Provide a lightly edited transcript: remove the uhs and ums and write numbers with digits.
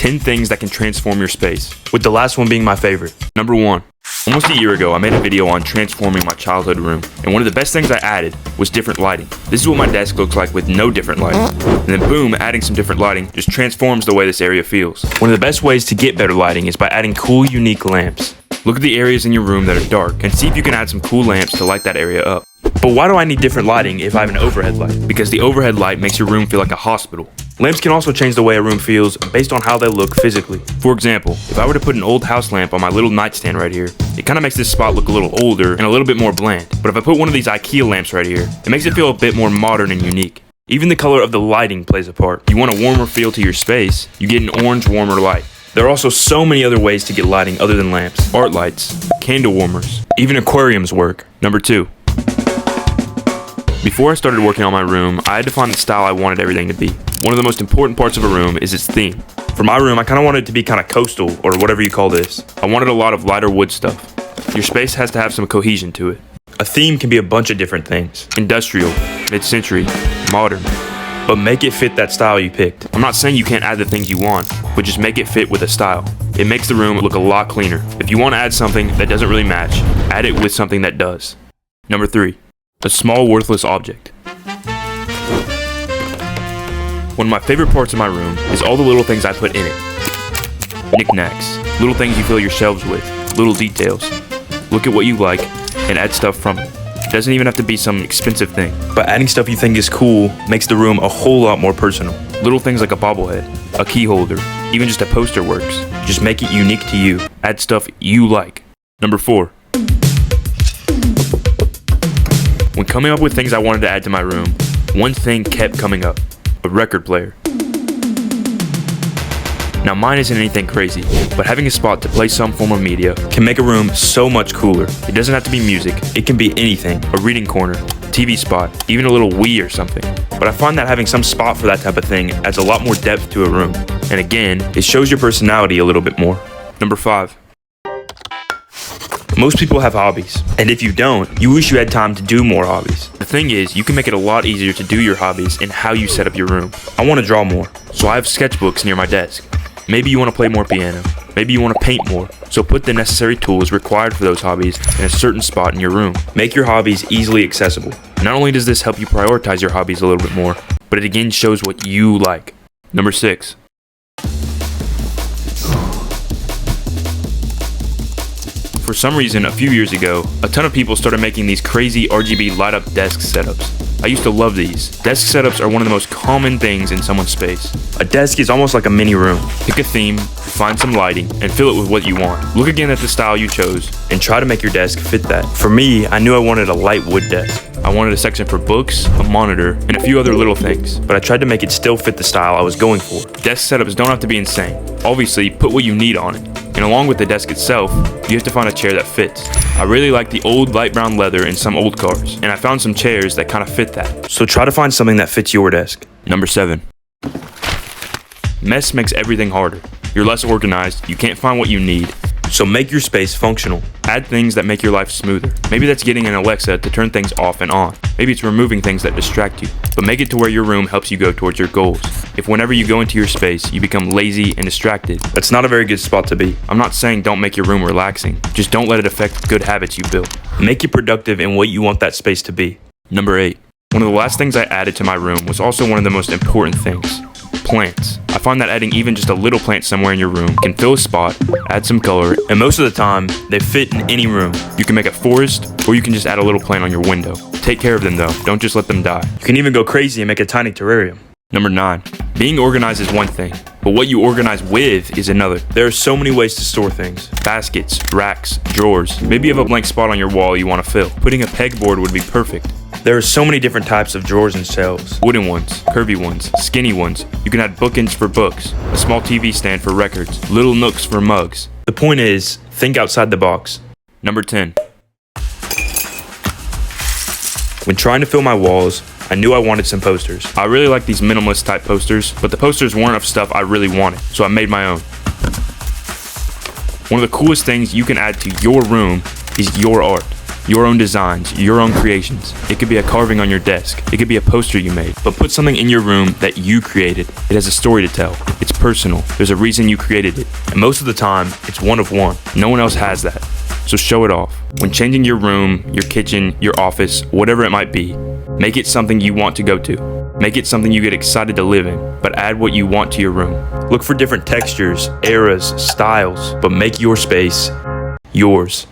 10 things that can transform your space, with the last one being my favorite. Number 1. Almost a year ago, I made a video on transforming my childhood room, and one of the best things I added was different lighting. This is what my desk looks like with no different lighting. And then boom, adding some different lighting just transforms the way this area feels. One of the best ways to get better lighting is by adding cool, unique lamps. Look at the areas in your room that are dark and see if you can add some cool lamps to light that area up. But why do I need different lighting if I have an overhead light? Because the overhead light makes your room feel like a hospital. Lamps can also change the way a room feels based on how they look physically. For example, if I were to put an old house lamp on my little nightstand right here, it kind of makes this spot look a little older and a little bit more bland. But if I put one of these Ikea lamps right here, it makes it feel a bit more modern and unique. Even the color of the lighting plays a part. If you want a warmer feel to your space, you get an orange warmer light. There are also so many other ways to get lighting other than lamps. Art lights, candle warmers, even aquariums work. Number 2. Before I started working on my room, I had to find the style I wanted everything to be. One of the most important parts of a room is its theme. For my room, I kind of wanted it to be kind of coastal, or whatever you call this. I wanted a lot of lighter wood stuff. Your space has to have some cohesion to it. A theme can be a bunch of different things. Industrial, mid-century, modern. But make it fit that style you picked. I'm not saying you can't add the things you want, but just make it fit with a style. It makes the room look a lot cleaner. If you want to add something that doesn't really match, add it with something that does. Number 3. A small worthless object. One of my favorite parts of my room is all the little things I put in it. Knickknacks, little things you fill your shelves with, little details. Look at what you like and add stuff from it. It doesn't even have to be some expensive thing, but adding stuff you think is cool makes the room a whole lot more personal. Little things like a bobblehead, a key holder, even just a poster works. Just make it unique to you. Add stuff you like. Number 4. When coming up with things I wanted to add to my room, one thing kept coming up: a record player. Now mine isn't anything crazy, but having a spot to play some form of media can make a room so much cooler. It doesn't have to be music, it can be anything: a reading corner, TV spot, even a little Wii or something. But I find that having some spot for that type of thing adds a lot more depth to a room. And again, it shows your personality a little bit more. Number 5. Most people have hobbies, and if you don't, you wish you had time to do more hobbies. The thing is, you can make it a lot easier to do your hobbies in how you set up your room. I want to draw more, so I have sketchbooks near my desk. Maybe you want to play more piano. Maybe you want to paint more. So put the necessary tools required for those hobbies in a certain spot in your room. Make your hobbies easily accessible. Not only does this help you prioritize your hobbies a little bit more, but it again shows what you like. Number 6. For some reason, a few years ago, a ton of people started making these crazy RGB light-up desk setups. I used to love these. Desk setups are one of the most common things in someone's space. A desk is almost like a mini room. Pick a theme, find some lighting, and fill it with what you want. Look again at the style you chose, and try to make your desk fit that. For me, I knew I wanted a light wood desk. I wanted a section for books, a monitor, and a few other little things, but I tried to make it still fit the style I was going for. Desk setups don't have to be insane. Obviously, put what you need on it. And along with the desk itself, you have to find a chair that fits. I really like the old light brown leather in some old cars, and I found some chairs that kind of fit that. So try to find something that fits your desk. Number 7. Mess makes everything harder. You're less organized, you can't find what you need, so make your space functional. Add things that make your life smoother. Maybe that's getting an Alexa to turn things off and on. Maybe it's removing things that distract you, but make it to where your room helps you go towards your goals. If whenever you go into your space, you become lazy and distracted, that's not a very good spot to be. I'm not saying don't make your room relaxing, just don't let it affect good habits you built. Make it productive in what you want that space to be. Number 8. One of the last things I added to my room was also one of the most important things: plants. I find that adding even just a little plant somewhere in your room can fill a spot, add some color, and most of the time, they fit in any room. You can make a forest, or you can just add a little plant on your window. Take care of them though, don't just let them die. You can even go crazy and make a tiny terrarium. Number 9. Being organized is one thing, but what you organize with is another. There are so many ways to store things: baskets, racks, drawers. Maybe you have a blank spot on your wall you want to fill. Putting a pegboard would be perfect. There are so many different types of drawers and shelves. Wooden ones, curvy ones, skinny ones. You can add bookends for books, a small TV stand for records, little nooks for mugs. The point is, think outside the box. Number 10. When trying to fill my walls, I knew I wanted some posters. I really like these minimalist type posters, but the posters weren't of stuff I really wanted, so I made my own. One of the coolest things you can add to your room is your art. Your own designs, your own creations. It could be a carving on your desk. It could be a poster you made. But put something in your room that you created. It has a story to tell. It's personal. There's a reason you created it. And most of the time, it's one of one. No one else has that. So show it off. When changing your room, your kitchen, your office, whatever it might be, make it something you want to go to. Make it something you get excited to live in, but add what you want to your room. Look for different textures, eras, styles, but make your space yours.